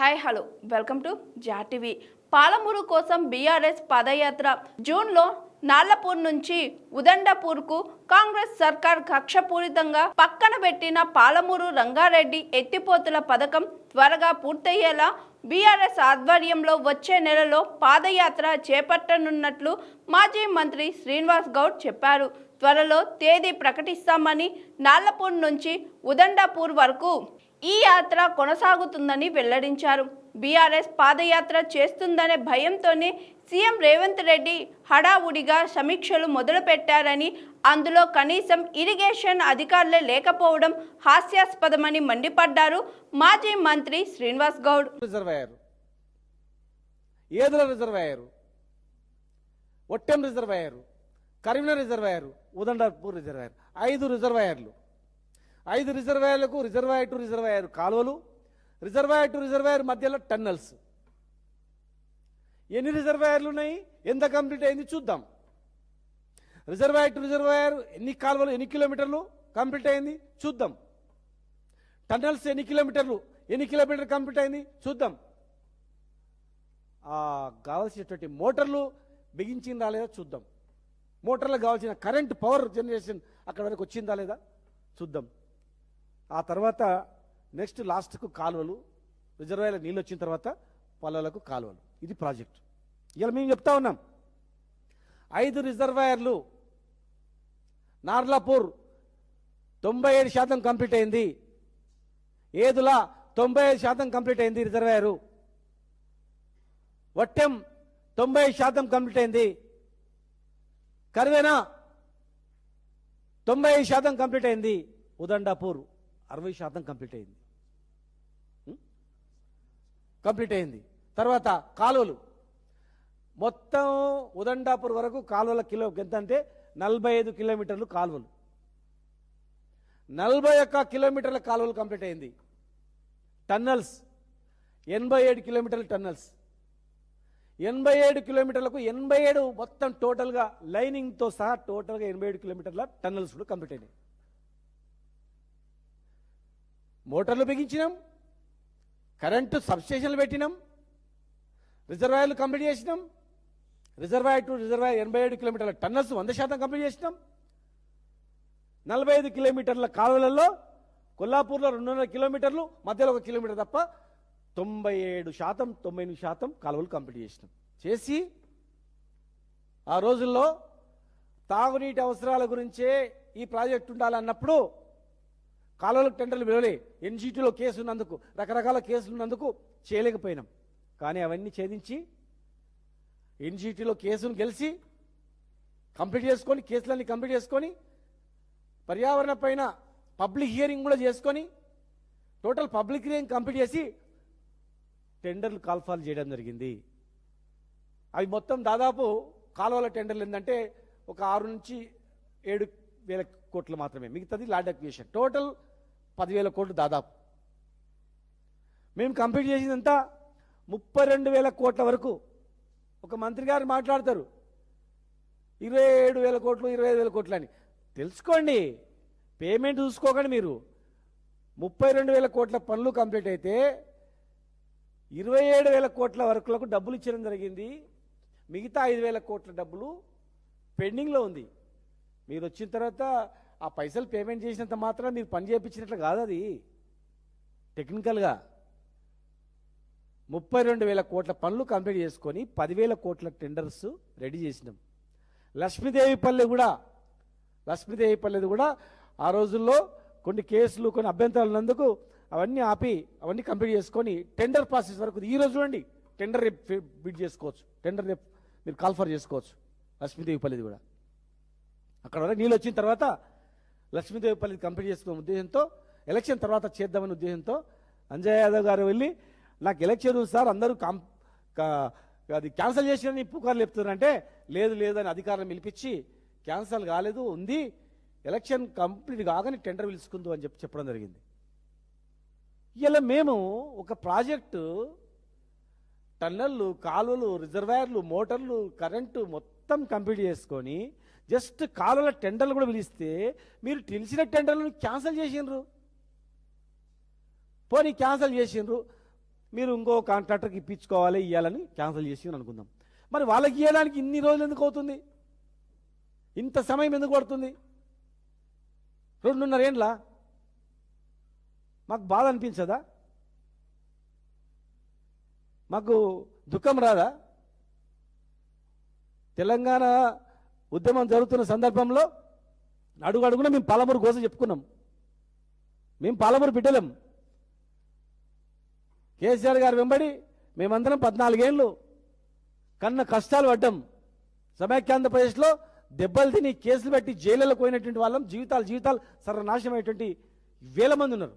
Hi hello welcome to జాటీవీ. పాలమూరు కోసం బీఆర్ఎస్ పాదయాత్ర. జూన్లో నార్లపూర్ నుంచి ఉదండపూర్కు కాంగ్రెస్ సర్కార్ కక్షపూరితంగా పక్కన పెట్టిన పాలమూరు రంగారెడ్డి ఎత్తిపోతుల పథకం త్వరగా పూర్తయ్యేలా బీఆర్ఎస్ ఆధ్వర్యంలో వచ్చే నెలలో పాదయాత్ర చేపట్టనున్నట్లు మాజీ మంత్రి శ్రీనివాస్ గౌడ్ చెప్పారు. త్వరలో తేదీ ప్రకటిస్తామని, నార్లపూర్ నుంచి ఉదండపూర్ వరకు ఈ యాత్ర కొనసాగుతుందని వెల్లడించారు. బీఆర్ఎస్ పాదయాత్ర చేస్తుందనే భయంతోనే సీఎం రేవంత్ రెడ్డి హడావుడిగా సమీక్షలు మొదలుపెట్టారని, అందులో కనీసం ఇరిగేషన్ అధికారులే లేకపోవడం హాస్యాస్పదమని మండిపడ్డారు మాజీ మంత్రి Srinivas Goud. Yedula reservoir, Vattem reservoir, Karimnagar reservoir, Udandapur reservoir, 5 రిజర్వాయర్లు. 5 రిజర్వాయర్లకు రిజర్వాయర్ టు రిజర్వాయర్ కాలువలు, రిజర్వాయర్ టు రిజర్వాయర్ మధ్యలో టన్నల్స్. ఎన్ని రిజర్వాయర్లు ఉన్నాయి, ఎంత కంప్లీట్ అయింది చూద్దాం. రిజర్వాయర్ టు రిజర్వాయర్ ఎన్ని కాలువలు, ఎన్ని కిలోమీటర్లు కంప్లీట్ అయింది చూద్దాం. టన్నల్స్ ఎన్ని కిలోమీటర్ కంప్లీట్ అయింది చూద్దాం. కావాల్సినటువంటి మోటార్లు బిగించిందా లేదా చూద్దాం. మోటార్లకు కావాల్సిన కరెంట్ పవర్ జనరేషన్ అక్కడ వరకు వచ్చిందా లేదా చూద్దాం. ఆ తర్వాత నెక్స్ట్ లాస్ట్కు కాలువలు, రిజర్వాయర్ల నీళ్ళు వచ్చిన తర్వాత పొలాలకు కాలువలు. ఇది ప్రాజెక్ట్. ఇలా మేము చెప్తా ఉన్నాం. 5 రిజర్వాయర్లు, నార్లాపూర్ 97% కంప్లీట్ అయింది, ఏదులా 95% కంప్లీట్ అయింది రిజర్వాయరు, వట్టెం 90% కంప్లీట్ అయింది, కర్వేనా 90% కంప్లీట్ అయింది, ఉదండాపూర్ 60% కంప్లీట్ అయింది. తర్వాత కాలువలు మొత్తం ఉదండాపూర్ వరకు కాలువల ఎంత అంటే 45 కిలోమీటర్లు కాలువలు, 41 కిలోమీటర్ల కాలువలు కంప్లీట్ అయింది. టన్నల్స్ 87 కిలోమీటర్ల టన్నల్స్, 87 కిలోమీటర్లకు 87 మొత్తం టోటల్గా లైనింగ్తో సహా టోటల్గా 87 కిలోమీటర్ల టన్నల్స్ కూడా కంప్లీట్ అయినాయి. మోటార్లు బిగించినాం, కరెంటు సబ్స్టేషన్లు పెట్టినాం, రిజర్వాయర్లు కంప్లీట్ చేసినాం, రిజర్వాయర్ టు రిజర్వాయర్ 87 కిలోమీటర్ల టన్నల్స్ 100% కంప్లీట్ చేసినాం. 45 కిలోమీటర్ల కాలువలలో కొల్లాపూర్లో 200 కిలోమీటర్లు, మధ్యలో 1 కిలోమీటర్ తప్ప 98% కాలువలు కంప్లీట్ చేసినాం. చేసి ఆ రోజుల్లో తాగునీటి అవసరాల గురించే ఈ ప్రాజెక్టు ఉండాలన్నప్పుడు కాలువలకు టెండర్లు పిలవలే. ఎన్జీటీలో కేసు ఉన్నందుకు, రకరకాల కేసులు ఉన్నందుకు చేయలేకపోయినాం. కానీ అవన్నీ ఛేదించి ఎన్జీటీలో కేసును గెలిచి కంప్లీట్ చేసుకొని, కేసులన్నీ కంప్లీట్ చేసుకొని, పర్యావరణ పైన పబ్లిక్ హియరింగ్ కూడా చేసుకొని, టోటల్ పబ్లిక్ హియరింగ్ కంప్లీట్ చేసి టెండర్లు కాల్ఫాల్ చేయడం జరిగింది. అవి మొత్తం దాదాపు కాలువల టెండర్లు ఏంటంటే ఒక 6 నుంచి 7 వేల కోట్లు మాత్రమే, మిగతాది ల్యాండ్ అక్విజిషన్. టోటల్ 10,000 కోట్లు దాదాపు. మేము కంప్లీట్ చేసిందంతా 32,000 కోట్ల వరకు. ఒక మంత్రి గారు మాట్లాడతారు 27,000 కోట్లు 25,000 కోట్లు అని. తెలుసుకోండి, పేమెంట్ చూసుకోకండి మీరు. 32,000 కోట్ల పనులు కంప్లీట్ అయితే 27,000 కోట్ల వరకులకు డబ్బులు ఇచ్చడం జరిగింది. మిగతా 5,000 కోట్ల డబ్బులు పెండింగ్లో ఉంది. మీరు వచ్చిన తర్వాత ఆ పైసలు పేమెంట్ చేసినంత మాత్రం మీరు పని చేయించినట్లు కాదు. అది టెక్నికల్గా 32,000 కోట్ల పనులు కంప్లీట్ చేసుకొని 10,000 కోట్ల టెండర్స్ రెడీ చేసినాం. లక్ష్మీదేవిపల్లి కూడా ఆ రోజుల్లో కొన్ని కేసులు, కొన్ని అభ్యంతరాలు ఉన్నందుకు అవన్నీ ఆపి అవన్నీ కంప్లీట్ చేసుకొని టెండర్ ప్రాసెస్ వరకు. ఈ రోజు చూడండి, టెండర్ రేపు బిడ్ చేసుకోవచ్చు, టెండర్ రేపు మీరు కాల్ఫర్ చేసుకోవచ్చు. లక్ష్మీదేవిపల్లిది కూడా అక్కడ వరకు నీళ్ళు వచ్చిన తర్వాత లక్ష్మీదేవిపల్లి కంప్లీట్ చేసుకునే ఉద్దేశంతో, ఎలక్షన్ తర్వాత చేద్దామనే ఉద్దేశంతో అంజయ్ యాదవ్ గారు వెళ్ళి, నాకు ఎలక్షన్ సార్ అందరూ అది క్యాన్సిల్ చేసిన పుకార్లు చెప్తున్నారంటే, లేదు అని అధికారులను పిలిపించి క్యాన్సిల్ కాలేదు, ఉంది, ఎలక్షన్ కంప్లీట్ కాగానే టెండర్ పిలుచుకుందు అని చెప్పడం జరిగింది. ఇలా మేము ఒక ప్రాజెక్టు టన్నల్లు, కాలువలు, రిజర్వాయర్లు, మోటార్లు, కరెంటు మొత్తం కంప్లీట్ చేసుకొని జస్ట్ కాలువల టెండర్లు కూడా పిలిస్తే మీరు తెలిసిన టెండర్లను క్యాన్సిల్ చేసిండ్రు. పోనీ క్యాన్సిల్ చేసిండ్రు, మీరు ఇంకో కాంట్రాక్టర్కి ఇప్పించుకోవాలి, ఇవ్వాలని క్యాన్సిల్ చేసి అనుకుందాం. మరి వాళ్ళకి ఇవ్వడానికి ఇన్ని రోజులు ఎందుకు అవుతుంది? ఇంత సమయం ఎందుకు పడుతుంది? 2.5 ఏండ్ల మాకు బాధ అనిపించదా? మాకు దుఃఖం రాదా? తెలంగాణ ఉద్యమం జరుగుతున్న సందర్భంలో అడుగున మేము పాలమూరు కోసం చెప్పుకున్నాం. మేము పాలమూరు బిడ్డలం. కేసీఆర్ గారు వెంబడి మేమందరం 14 ఏళ్ళు కన్న కష్టాలు పడ్డాం. సమైక్యాంధ్రప్రదేశ్లో దెబ్బలు తిని కేసులు పెట్టి జైళ్ళలో పోయినటువంటి వాళ్ళం, జీవితాలు సర్వనాశనం అయ్యేటువంటి వేల మంది ఉన్నారు.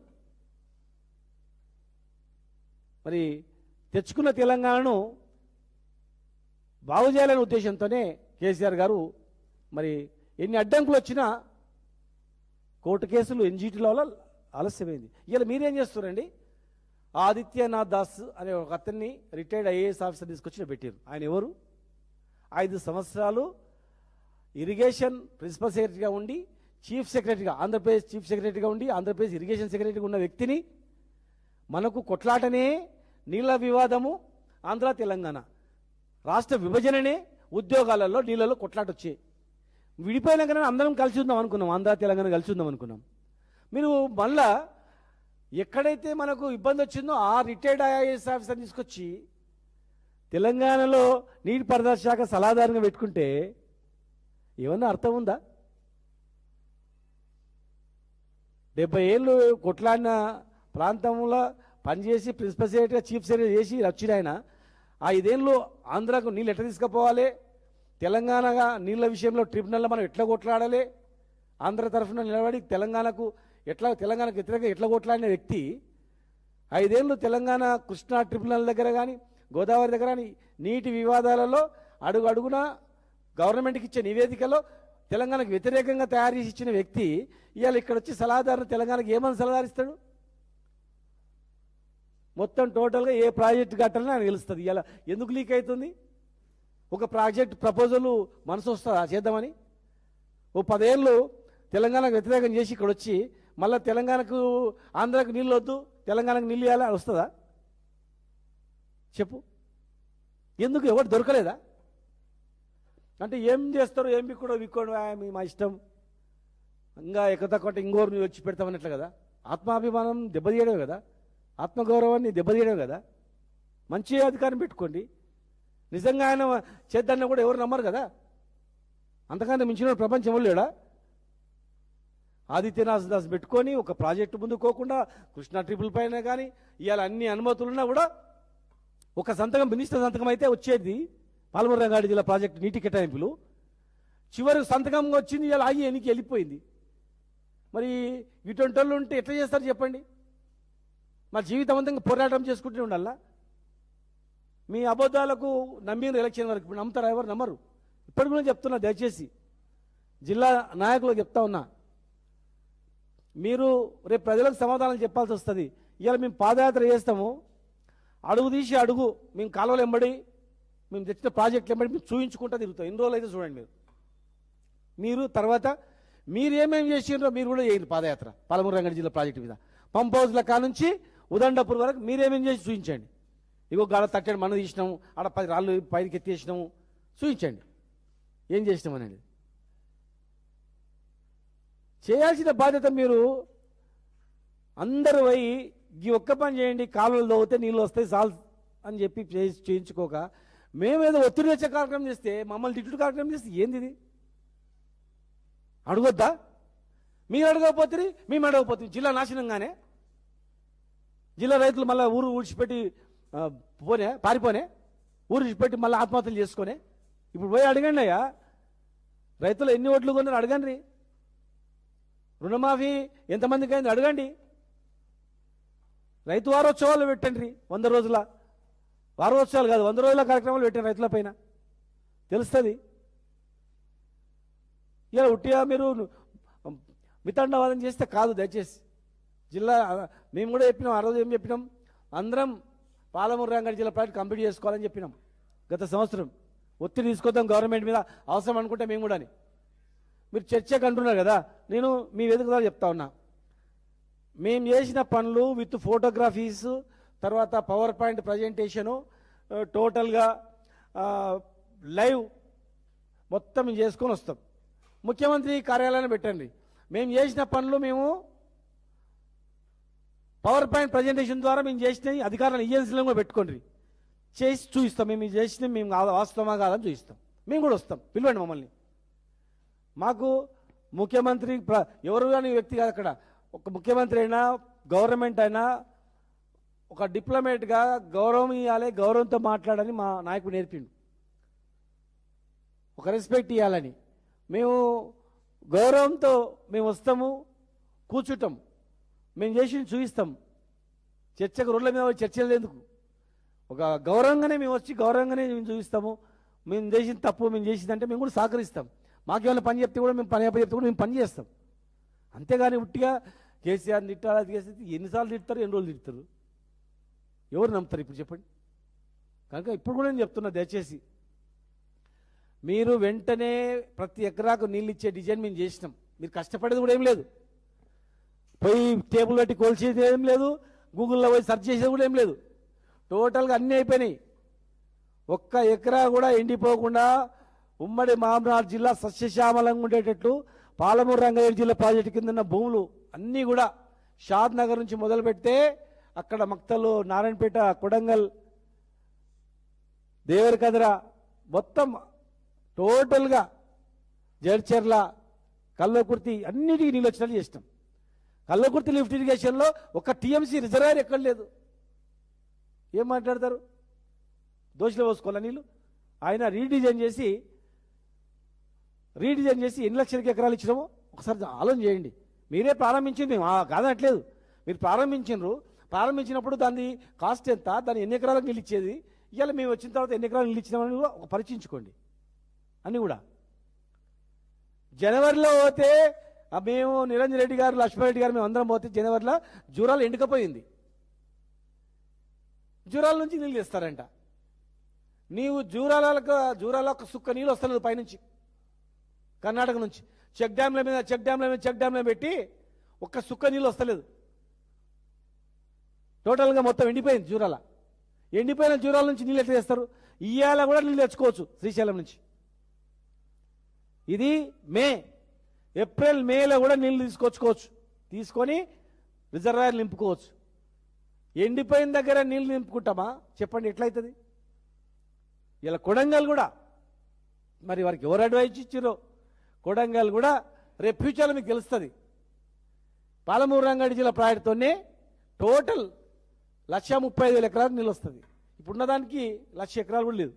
మరి తెచ్చుకున్న తెలంగాణను బాగు చేయాలనే ఉద్దేశంతోనే కేసీఆర్ గారు మరి ఎన్ని అడ్డంకులు వచ్చినా కోర్టు కేసులు ఎన్జీటీల వల్ల ఆలస్యమైంది. ఇలా మీరేం చేస్తున్నారండి? ఆదిత్యనాథ్ దాస్ అనే ఒక అతన్ని రిటైర్డ్ ఐఏఎస్ ఆఫీసర్ తీసుకొచ్చి పెట్టారు. ఆయన ఎవరు? 5 సంవత్సరాలు ఇరిగేషన్ ప్రిన్సిపల్ సెక్రటరీగా ఉండి, చీఫ్ సెక్రటరీగా, ఆంధ్రప్రదేశ్ చీఫ్ సెక్రటరీగా ఉండి, ఆంధ్రప్రదేశ్ ఇరిగేషన్ సెక్రటరీగా ఉన్న వ్యక్తిని మనకు కొట్లాటనే నీళ్ల వివాదము, ఆంధ్ర తెలంగాణ రాష్ట్ర విభజననే ఉద్యోగాలలో నీళ్ళలో కొట్లాట వచ్చాయి. విడిపోయినాకనే అందరం కలిసి ఉందాం అనుకున్నాం, ఆంధ్ర తెలంగాణ కలిసి ఉందాం అనుకున్నాం. మీరు మళ్ళా ఎక్కడైతే మనకు ఇబ్బంది వచ్చిందో ఆ రిటైర్డ్ ఐఏఎస్ ఆఫీసర్ తీసుకొచ్చి తెలంగాణలో నీటిపారుదల శాఖ సలహాదారుగా పెట్టుకుంటే ఏమన్నా అర్థం ఉందా? 70 ఏళ్ళు కొట్లాడిన ప్రాంతంలో పనిచేసి ప్రిన్సిపల్ సెక్రటరీగా చీఫ్ సెక్రటరీ చేసి వచ్చిన ఆయన 5 ఏళ్ళు ఆంధ్రాకు నీళ్ళు ఎట్లా తీసుకుపోవాలి, తెలంగాణగా నీళ్ళ విషయంలో ట్రిబ్యునల్లో మనం ఎట్లా కొట్లాడాలి, ఆంధ్ర తరఫున నిలబడి తెలంగాణకు వ్యతిరేకంగా ఎట్లా కొట్లాడిన వ్యక్తి 5 ఏళ్ళు తెలంగాణ కృష్ణా ట్రిబ్యునల్ దగ్గర కానీ గోదావరి దగ్గర కానీ నీటి వివాదాలలో అడుగున గవర్నమెంట్కి ఇచ్చే నివేదికలో తెలంగాణకు వ్యతిరేకంగా తయారు చేసి ఇచ్చిన వ్యక్తి ఇవాళ ఇక్కడ వచ్చి సలహాదారుని తెలంగాణకు ఏమని సలహాదారిస్తాడు? మొత్తం టోటల్గా ఏ ప్రాజెక్టు కట్టాలని ఆయన తెలుస్తుంది. ఇలా ఎందుకు లీక్ అవుతుంది? ఒక ప్రాజెక్ట్ ప్రపోజల్ మనసు వస్తుందా చేద్దామని? ఓ 10 ఏళ్ళు తెలంగాణకు వ్యతిరేకం చేసి ఇక్కడ వచ్చి మళ్ళీ తెలంగాణకు ఆంధ్రాకు నీళ్ళు వద్దు, తెలంగాణకు నీళ్ళు ఇవ్వాలి అని వస్తుందా? చెప్పు. ఎందుకు? ఎవరు దొరకలేదా? అంటే ఏం చేస్తారు, ఏం విక్కోడు మా ఇష్టం, ఇంకా ఎక్కతక్కొంటే ఇంకోరు వచ్చి పెడతామన్నట్లు కదా. ఆత్మాభిమానం దెబ్బతీయడమే కదా, ఆత్మగౌరవాన్ని దెబ్బతీయడమే కదా. మంచి అధికారం పెట్టుకోండి. నిజంగా ఆయన చేద్దన్న కూడా ఎవరు నమ్మరు కదా. అంతకంటే మించిన ప్రపంచం లేడా? ఆదిత్యనాథ్ దాస్ పెట్టుకొని ఒక ప్రాజెక్టు ముందుకోకుండా కృష్ణా ట్రిపుల్ పైన కానీ ఇవాళ అన్ని అనుమతులున్నా కూడా ఒక సంతకం, మినిస్టర్ సంతకం అయితే వచ్చేది పాలమూరు రంగారెడ్డి జిల్లా ప్రాజెక్టు నీటి కేటాయింపులు. చివరికి సంతకం వచ్చింది, ఇలా ఆగి ఎనికి వెళ్ళిపోయింది. మరి ఇటువంటి వాళ్ళు ఉంటే ఎట్లా చేస్తారు చెప్పండి? మా జీవితవంతంగా పోరాటం చేసుకుంటూనే ఉండాలా? మీ అబద్ధాలకు నమ్మిన ఎలక్షన్ వరకు ఇప్పుడు నమ్ముతారా? ఎవరు నమ్మరు. ఇప్పటికి కూడా చెప్తున్నా, దయచేసి జిల్లా నాయకులకు చెప్తా ఉన్నా, మీరు రేపు ప్రజలకు సమాధానం చెప్పాల్సి వస్తుంది. ఇవాళ మేము పాదయాత్ర చేస్తాము, అడుగు తీసి అడుగు మేము కాలువలు ఎంబడి మేము తెచ్చిన ప్రాజెక్టులు ఎంబడి మేము చూయించుకుంటూ తిరుగుతాం. ఎన్ని రోజులు అయితే చూడండి మీరు తర్వాత మీరు ఏమేమి చేసిండ్రో మీరు కూడా చేయండి పాదయాత్ర పాలమూరు రంగారెడ్డి జిల్లా ప్రాజెక్టు మీద. పంప్ హౌస్ల కానుంచి ఉదండపూర్ వరకు మీరేమేం చేసి చూపించండి. ఇగో గాడ తట్టడి మన్ను తీసినాము, ఆడ 10 రాళ్ళు పైకి ఎత్తేసినాము, చూపించండి ఏం చేసినాం అనేది. చేయాల్సిన బాధ్యత మీరు అందరూ పోయి ఈ ఒక్క పని చేయండి, కాలువలు తవ్వితే నీళ్ళు వస్తాయి సాల్ అని చెప్పి చేయించుకోక మేమేదో ఒత్తిడి తెచ్చే కార్యక్రమం చేస్తే, మమ్మల్ని తిట్టుడు కార్యక్రమం చేస్తే ఏంది ఇది? అడగొద్దా? మీరు అడగకపోతే మేము అడగకపోతే జిల్లా నాశనంగానే, జిల్లా రైతులు మళ్ళీ ఊరు ఊడ్చిపెట్టి పారిపోనే, ఊరు విడిచిపెట్టి మళ్ళీ ఆత్మహత్యలు చేసుకొని. ఇప్పుడు పోయి అడగండి అయ్యా, రైతులు ఎన్ని ఓట్లు కొన్నారు అడగండి, రుణమాఫీ ఎంతమందికి అయింది అడగండి, రైతు వారోత్సవాలు పెట్టండి, 100 రోజుల వారోత్సవాలు కాదు 100 రోజుల కార్యక్రమాలు పెట్టండి రైతుల పైన, తెలుస్తుంది. ఇలా ఉట్టిగా మీరు మితండవాదం చేస్తే కాదు. దయచేసి జిల్లా మేము కూడా చెప్పినాం, ఆ రోజు ఏం చెప్పినాం, అందరం పాలమూరు రంగారెడ్డి జిల్లా ప్రాజెక్ట్ కంప్లీట్ చేసుకోవాలని చెప్పినాం గత సంవత్సరం. ఒత్తిడి తీసుకొద్దాం గవర్నమెంట్ మీద అవసరం అనుకుంటే మేము కూడా అని. మీరు చర్చకు అంటున్నారు కదా, నేను మీ వేదిక ద్వారా చెప్తా ఉన్నా, మేము చేసిన పనులు విత్ ఫోటోగ్రఫీస్ తర్వాత పవర్ పాయింట్ ప్రజెంటేషను టోటల్గా లైవ్ మొత్తం మేము చేసుకొని వస్తాం. ముఖ్యమంత్రి కార్యాలయాన్ని పెట్టండి. మేము చేసిన పనులు మేము పవర్ పాయింట్ ప్రజెంటేషన్ ద్వారా మేము చేసిన అధికారులను ఏజెన్సీలను కూడా పెట్టుకోండి, చేసి చూపిస్తాం. మేము చేసిన మేము వాస్తవమా కాదని చూపిస్తాం. మేము కూడా వస్తాం, పిలవండి మమ్మల్ని. మాకు ముఖ్యమంత్రి ఎవరు కానీ వ్యక్తి కాదు అక్కడ. ఒక ముఖ్యమంత్రి అయినా గవర్నమెంట్ అయినా ఒక డిప్లొమేట్గా గౌరవం ఇవ్వాలి, గౌరవంతో మాట్లాడాలని మా నాయకుడు నేర్పిండు. ఒక రెస్పెక్ట్ ఇవ్వాలని మేము గౌరవంతో మేము వస్తాము, కూర్చుంటాం, మేము చేసి చూపిస్తాం. చర్చకు రోడ్ల మీద చర్చలు ఎందుకు, ఒక గౌరవంగానే మేము వచ్చి గౌరవంగానే మేము చూపిస్తాము. మేము చేసిన తప్పు మేము చేసిందంటే మేము కూడా సహకరిస్తాం. మాకేమైనా పని చెప్తే కూడా మేము పని చెప్తే కూడా మేము పని చేస్తాం. అంతేగాని ఉట్టిగా కేసీఆర్ తిట్టాలి, అది కేసీఆర్ ఎన్నిసార్లు తిడతారు, ఎన్ని రోజులు తిడతారు, ఎవరు నమ్ముతారు ఇప్పుడు చెప్పండి. కనుక ఇప్పుడు కూడా నేను చెప్తున్నా, దయచేసి మీరు వెంటనే ప్రతి ఎకరాకు నీళ్ళు ఇచ్చే డిజైన్ మేము చేసినాం. మీరు కష్టపడేది కూడా ఏం లేదు, పోయి టేబుల్ పెట్టి కోల్చేది ఏం లేదు, గూగుల్లో పోయి సెర్చ్ చేసేది కూడా ఏం లేదు. టోటల్గా అన్నీ అయిపోయినాయి. ఒక్క ఎకరా కూడా ఎండిపోకుండా ఉమ్మడి మహబూబ్నగర్ జిల్లా సస్యశ్యామలంగా ఉండేటట్లు పాలమూరు రంగారెడ్డి జిల్లా ప్రాజెక్టు కింద ఉన్న భూములు అన్నీ కూడా షాద్ నగర్ నుంచి మొదలు పెడితే అక్కడ మక్తలు, నారాయణపేట, కొడంగల్, దేవరకద్ర మొత్తం టోటల్గా జడ్చర్ల, కల్వకుర్తి అన్నిటికీ నీళ్ళు వచ్చినట్టు చేసినాం. కల్వకుర్తి లిఫ్ట్ ఇరిగేషన్లో ఒక టీఎంసీ రిజర్వాయర్ ఎక్కడ లేదు. ఏం మాట్లాడతారు, దోషులు పోసుకోవాలా నీళ్ళు? ఆయన రీడిజైన్ చేసి ఎన్ని లక్షలకి ఎకరాలు ఇచ్చినామో ఒకసారి ఆలోచన చేయండి. మీరే ప్రారంభించింది, మేము కాదనట్లేదు. మీరు ప్రారంభించినప్పుడు దాన్ని కాస్ట్ ఎంత, దాన్ని ఎన్ని ఎకరాలకు నీళ్ళు ఇచ్చేది, ఇవాళ మేము వచ్చిన తర్వాత ఎన్ని ఎకరాలు నీళ్ళు ఇచ్చినామని కూడా ఒక పరీక్షించుకోండి. అని కూడా జనవరిలో పోతే మేము నిరంజన్ రెడ్డి గారు, లక్ష్మారెడ్డి గారు మేము అందరం పోతే జనవరిలో జూరాలు ఎండుకపోయింది. జూరాల నుంచి నీళ్ళు ఇస్తారంట. నీవు జూరాల ఒక సుక్క నీళ్ళు వస్తలేదు పైనుంచి, కర్ణాటక నుంచి చెక్ డ్యాంల మీద పెట్టి ఒక్క సుక్క నీళ్ళు వస్తలేదు. టోటల్గా మొత్తం ఎండిపోయింది జూరాల. ఎండిపోయిన జూరాల నుంచి నీళ్ళు ఎట్లా చేస్తారు? ఇవాళ కూడా నీళ్ళు తెచ్చుకోవచ్చు శ్రీశైలం నుంచి. ఇది ఏప్రిల్ మేలో కూడా నీళ్ళు తీసుకొని రిజర్వాయర్ నింపుకోవచ్చు. ఎండిపోయిన దగ్గర నీళ్ళు నింపుకుంటామా చెప్పండి, ఎట్లయితుంది? ఇలా కొడంగల్ కూడా మరి వారికి ఎవరు అడ్వైజ్ ఇచ్చారో, కొడంగల్ కూడా రేపు ఫ్యూచర్లో మీకు తెలుస్తుంది. పాలమూరు రంగారెడ్డి జిల్లా ప్రాజెక్టుతోనే టోటల్ 135,000 ఎకరాలు నీళ్ళు వస్తుంది. ఇప్పుడున్నదానికి 1,00,000 ఎకరాలు కూడా లేదు.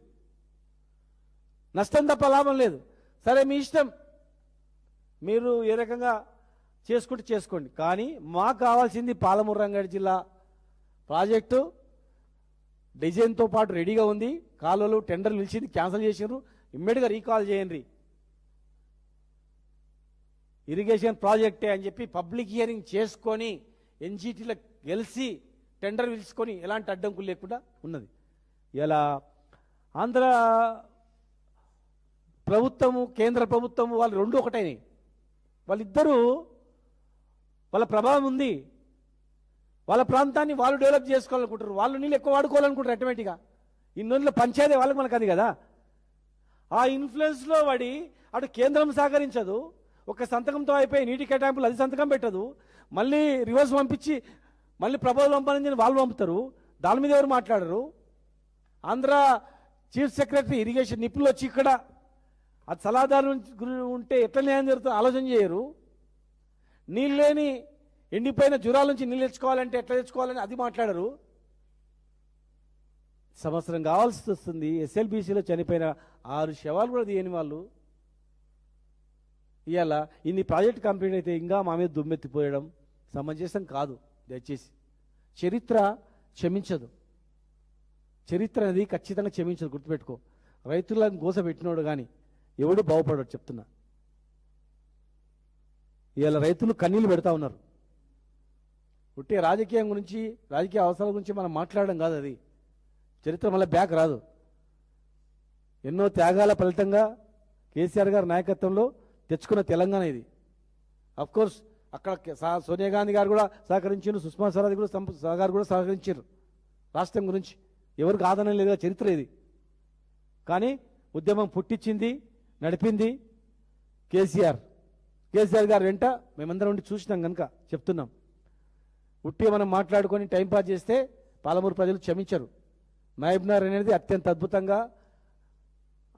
నష్టం తప్ప లాభం లేదు. సరే మీ ఇష్టం, మీరు ఏ రకంగా చేసుకుంటే చేసుకోండి. కానీ మాకు కావాల్సింది పాలమూరు రంగారెడ్డి జిల్లా ప్రాజెక్టు డిజైన్తో పాటు రెడీగా ఉంది. కాలువలు టెండర్ నిలిచింది, క్యాన్సిల్ చేసినారు, ఇమ్మీడియట్గా రీకాల్ చేయండి. ఇరిగేషన్ ప్రాజెక్టే అని చెప్పి పబ్లిక్ హియరింగ్ చేసుకొని ఎన్జీటీలో గెలిచి టెండర్ పిలుచుకొని ఎలాంటి అడ్డంకులు లేకుండా ఉన్నది. ఇలా ఆంధ్ర ప్రభుత్వము, కేంద్ర ప్రభుత్వము వాళ్ళు రెండు ఒకటైనాయి. వాళ్ళిద్దరూ వాళ్ళ ప్రభావం ఉంది. వాళ్ళ ప్రాంతాన్ని వాళ్ళు డెవలప్ చేసుకోవాలనుకుంటారు, వాళ్ళు నీళ్ళు ఎక్కువ వాడుకోవాలనుకుంటారు. ఆటోమేటిక్గా ఇన్ని పంచాయతీ వాళ్ళకి మనకు అది కదా. ఆ ఇన్ఫ్లుయెన్స్లో పడి అటు కేంద్రం సహకరించదు, ఒక సంతకంతో అయిపోయి నీటి కేటాయింపులు అది సంతకం పెట్టదు, మళ్ళీ రివర్స్ పంపించి మళ్ళీ ప్రపోజల్ పంపాలని వాళ్ళు పంపుతారు. దాని మీద ఎవరు మాట్లాడరు. ఆంధ్ర చీఫ్ సెక్రటరీ ఇరిగేషన్ నిపుణులు వచ్చి ఇక్కడ అది సలహాదారు ఉంటే ఎట్లా న్యాయం జరుగుతుందో ఆలోచన చేయరు. నీళ్ళు లేని ఎండిపోయిన జురాల నుంచి నీళ్ళు తెచ్చుకోవాలంటే ఎట్లా తెచ్చుకోవాలని అది మాట్లాడరు. సంవత్సరం కావాల్సి వస్తుంది. ఎస్ఎల్బీసీలో చనిపోయిన 6 శవాలు కూడా తీయని వాళ్ళు ఇవాళ ఇన్ని ప్రాజెక్ట్ కంప్లీట్ అయితే ఇంకా మా మీద దుమ్మెత్తిపోయడం సమంజసం కాదు. దయచేసి చరిత్ర క్షమించదు. చరిత్ర అనేది ఖచ్చితంగా క్షమించదు, గుర్తుపెట్టుకో. రైతులను గోసపెట్టినోడు కానీ ఎవడు బాగుపడాడు చెప్తున్నా. ఇవాళ రైతులు కన్నీళ్ళు పెడతా ఉన్నారు. పుట్టే రాజకీయం గురించి, రాజకీయ అవసరాల గురించి మనం మాట్లాడడం కాదు. అది చరిత్ర మళ్ళీ బ్యాక్ రాదు. ఎన్నో త్యాగాల ఫలితంగా కేసీఆర్ గారి నాయకత్వంలో తెచ్చుకున్న తెలంగాణ ఇది. అఫ్కోర్స్ అక్కడ సోనియా గాంధీ గారు కూడా సహకరించారు, సుష్మా స్వరాజ్ గారు కూడా సహకరించారు. రాష్ట్రం గురించి ఎవరికి ఆదరణ లేదా చరిత్ర ఇది. కానీ ఉద్యమం పుట్టించింది, నడిపింది కేసీఆర్ గారు వెంట మేమందరం ఉండి చూసినాం కనుక చెప్తున్నాం. ఉట్టి మనం మాట్లాడుకొని టైంపాస్ చేస్తే పాలమూరు ప్రజలు క్షమించరు. మహబూబ్నగర్ అనేది అత్యంత అద్భుతంగా,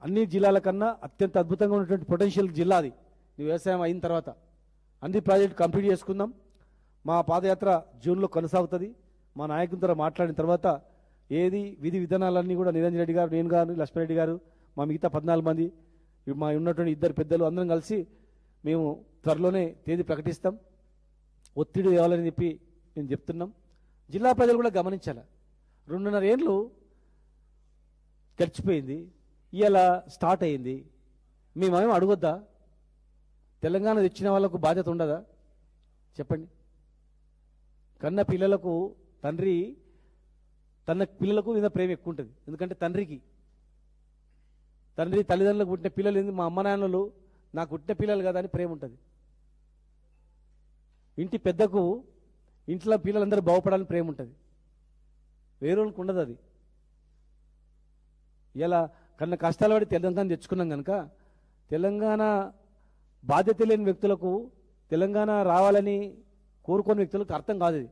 అన్ని జిల్లాల కన్నా అత్యంత అద్భుతంగా ఉన్నటువంటి పొటెన్షియల్ జిల్లా అది. వ్యవసాయం అయిన తర్వాత అన్ని ప్రాజెక్టు కంప్లీట్ చేసుకుందాం. మా పాదయాత్ర జూన్లో కొనసాగుతుంది. మా నాయకులతో మాట్లాడిన తర్వాత ఏది విధి విధానాలన్నీ కూడా నిరంజన్ రెడ్డి గారు, నేను గారు, లక్ష్మణరెడ్డి గారు, మా మిగతా 14 మంది, మా ఉన్నటువంటి 2 పెద్దలు అందరం కలిసి మేము త్వరలోనే తేదీ ప్రకటిస్తాం. ఒత్తిడి ఇవ్వాలని చెప్పి మేము చెప్తున్నాం. జిల్లా ప్రజలు కూడా గమనించాలి. 2.5 ఏళ్ళు గడిచిపోయింది, ఇలా స్టార్ట్ అయింది. మేమేమో అడగొద్దా? తెలంగాణ తెచ్చిన వాళ్ళకు బాధ్యత ఉండదా? చెప్పండి. కన్న పిల్లలకు తండ్రి తన పిల్లలకు మీద ప్రేమ ఎక్కువ ఉంటుంది. ఎందుకంటే తండ్రి తల్లిదండ్రులకు పుట్టిన పిల్లలు ఏంది, మా అమ్మ నాన్నలు నాకు పుట్టిన పిల్లలు కదా అని ప్రేమ ఉంటుంది. ఇంటి పెద్దకు ఇంట్లో పిల్లలందరూ బాగుపడాలని ప్రేమ ఉంటుంది. వేరేళ్ళకు ఉండదు అది. ఇలా కన్నా కష్టాలు పడి తెలంగాణ తెచ్చుకున్నాం కనుక తెలంగాణ బాధ్యత లేని వ్యక్తులకు, తెలంగాణ రావాలని కోరుకోని వ్యక్తులకు అర్థం కాదు ఇది.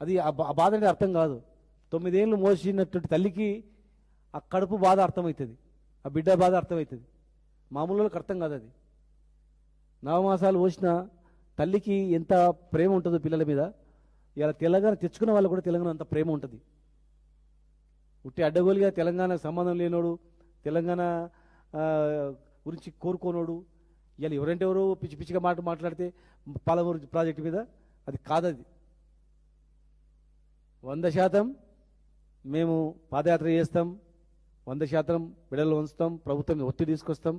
అది ఆ బాధ అనేది అర్థం కాదు. 9 ఏళ్ళు మోసినటువంటి తల్లికి ఆ కడుపు బాధ అర్థమవుతుంది, ఆ బిడ్డ బాధ అర్థమవుతుంది. మామూలు వాళ్ళకి అర్థం కాదు అది. 9 మాసాలు పోసిన తల్లికి ఎంత ప్రేమ ఉంటుందో పిల్లల మీద, ఇలా తెలంగాణ తెచ్చుకున్న వాళ్ళు కూడా తెలంగాణ అంత ప్రేమ ఉంటుంది. ఉట్టి అడ్డగోలుగా తెలంగాణకు సంబంధం లేనోడు, తెలంగాణ గురించి కోరుకోనోడు, ఇలా ఎవరంటే ఎవరు పిచ్చి పిచ్చిగా మాట్లాడితే పాలమూరు ప్రాజెక్టు మీద అది కాదది. 100% మేము పాదయాత్ర చేస్తాం, 100% బిడలు ఉంచుతాం, ప్రభుత్వం మీద ఒత్తిడి తీసుకొస్తాం.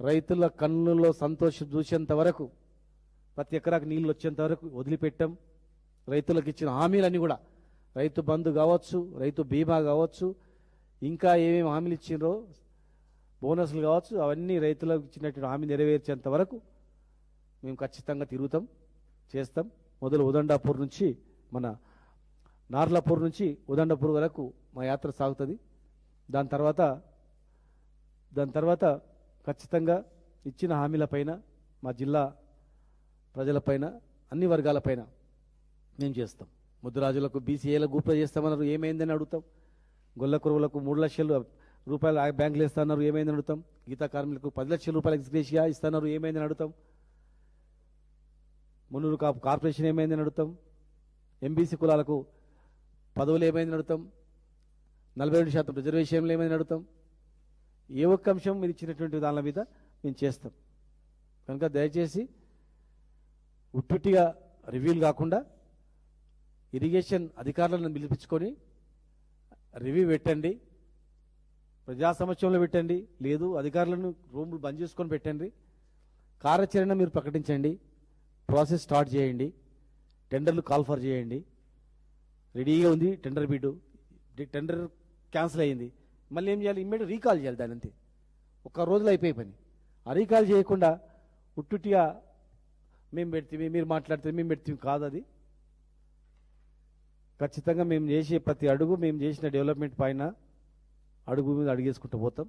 రైతుల కన్నుల్లో సంతోషం చూసేంత వరకు, ప్రతి ఎకరాకు నీళ్ళు వచ్చేంత వరకు వదిలిపెట్టాం. రైతులకు ఇచ్చిన హామీలన్నీ కూడా, రైతు బంధు కావచ్చు, రైతు బీమా కావచ్చు, ఇంకా ఏమేమి హామీలు ఇచ్చిండ్రో, బోనస్లు కావచ్చు, అవన్నీ రైతులకు ఇచ్చినటువంటి హామీ నెరవేర్చేంత వరకు మేము ఖచ్చితంగా తిరుగుతాం, చేస్తాం. మొదలు ఉదండాపూర్ నుంచి, మన నార్లాపూర్ నుంచి ఉదండపూర్ వరకు మా యాత్ర సాగుతుంది. దాని తర్వాత ఖచ్చితంగా ఇచ్చిన హామీలపైన, మా జిల్లా ప్రజలపైన, అన్ని వర్గాలపైన మేము చేస్తాం. ముద్దురాజులకు బీసీఏలకు గూప్ర చేస్తామన్నారు, ఏమైందని అడుగుతాం. గొల్ల కురువులకు 3 లక్షల రూపాయలు బ్యాంకులు ఇస్తాన్నారు, ఏమైందని అడుగుతాం. గీతా కార్మికులకు 10 లక్షల రూపాయలు ఎక్స్గ్రేషియా ఇస్తున్నారు, ఏమైందని అడుగుతాం. మున్నూరు కార్పొరేషన్ ఏమైందని అడుగుతాం. ఎంబీసీ కులాలకు పదవులు ఏమైందని అడుగుతాం. 42% రిజర్వేషన్లు ఏమైందని అడుగుతాం. ఏ ఒక్క అంశం మీరు ఇచ్చినటువంటి దాని మీద మేము చేస్తాం. కనుక దయచేసి ఉట్టుట్టిగా రివ్యూలు కాకుండా ఇరిగేషన్ అధికారులను పిలిపించుకొని రివ్యూ పెట్టండి, ప్రజా సమక్షంలో పెట్టండి, లేదు అధికారులను రూములు బంద్ చేసుకొని పెట్టండి, కార్యాచరణ మీరు ప్రకటించండి, ప్రాసెస్ స్టార్ట్ చేయండి, టెండర్లు కాల్ఫర్ చేయండి. రెడీగా ఉంది టెండర్ బిడ్డు, టెండర్ క్యాన్సిల్ అయ్యింది, మళ్ళీ ఏం చేయాలి? ఇమ్మీడియట్ రీకాల్ చేయాలి. దాని అంతే, 1 రోజులో అయిపోయే పని. ఆ రీకాల్ చేయకుండా ఉట్టుట్టిగా మేము పెడితే, మీరు మాట్లాడితే మేము పెడితే కాదు అది. ఖచ్చితంగా మేము చేసే ప్రతి అడుగు, మేము చేసిన డెవలప్మెంట్ పైన అడుగు మీద అడిగేసుకుంటూ పోతాం.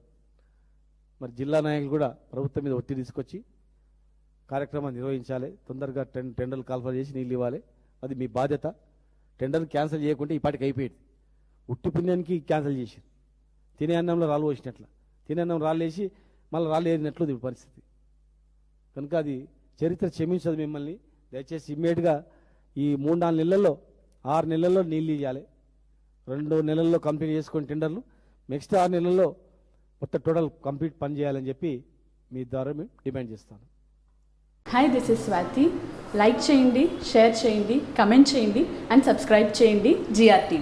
మరి జిల్లా నాయకులు కూడా ప్రభుత్వం మీద ఒత్తిడి తీసుకొచ్చి కార్యక్రమాన్ని నిర్వహించాలి. తొందరగా టెండర్లు కాల్ఫర్ చేసి నీళ్ళు ఇవ్వాలి. అది మీ బాధ్యత. టెండర్లు క్యాన్సిల్ చేయకుంటే ఇప్పటికి అయిపోయింది. ఉట్టి పుణ్యానికి క్యాన్సిల్ చేసి తినే అన్నంలో రాళ్ళు వేసినట్ల, తినే అన్నం రాళ్ళు వేసి మళ్ళీ రాళ్ళు ఏరినట్లు ఇది పరిస్థితి. కనుక అది చరిత్ర క్షమించదు మిమ్మల్ని. దయచేసి ఇమ్మీడియట్గా ఈ 3-4 నెలల్లో, 6 నెలల్లో నీళ్ళు ఇవ్వాలి. 2 నెలల్లో కంప్లీట్ చేసుకొని టెండర్లు, నెక్స్ట్ 6 నెలల్లో మొత్తం టోటల్ కంప్లీట్ పని చేయాలని చెప్పి మీ ద్వారా మేము డిమాండ్ చేస్తాను. Hi, this is Swathi. Like చేయండి, షేర్ చేయండి, కమెంట్ చేయండి అండ్ సబ్స్క్రైబ్ చేయండి GRTV.